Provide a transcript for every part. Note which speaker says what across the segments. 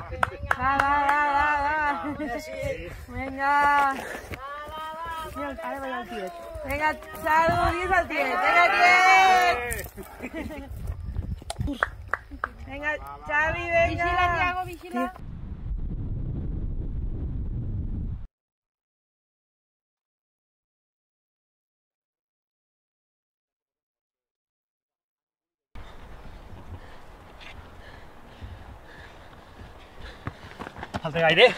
Speaker 1: Va. Vinga. Ara veia el tiet. Vinga, saludis al tiet. Vinga, tiet. Vinga, Xavi, vinga. Vigila, Tiago, vigila.
Speaker 2: Falta gaire.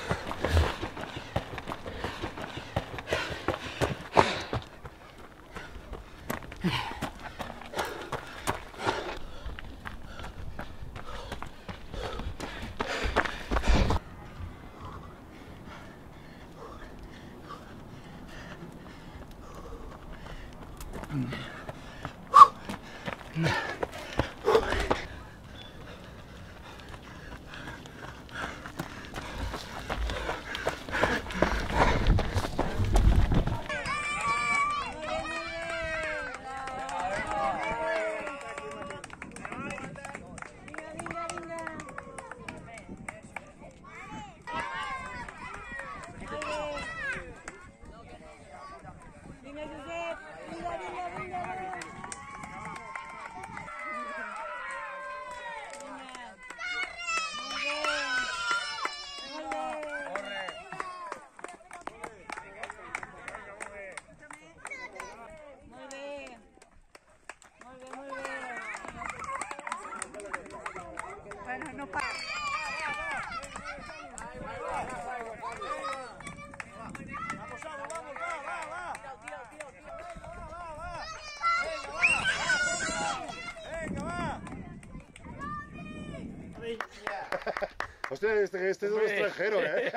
Speaker 3: Hostia, este es un extranjero, ¿eh?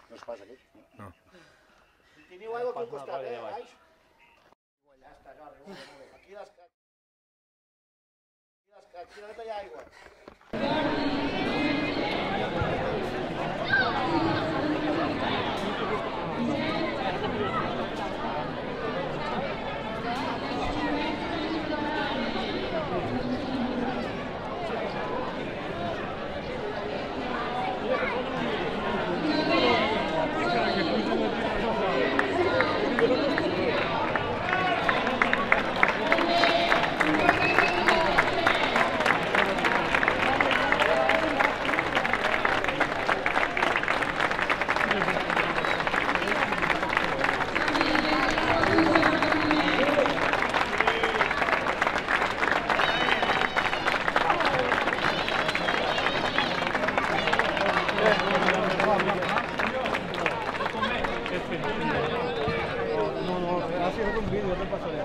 Speaker 3: ¿No os pasa aquí?
Speaker 2: No.
Speaker 3: Teniu aigua aquí al costat, eh? Ja està, no, aquí no hi ha aigua.
Speaker 2: No, así es un vídeo, te pasaré.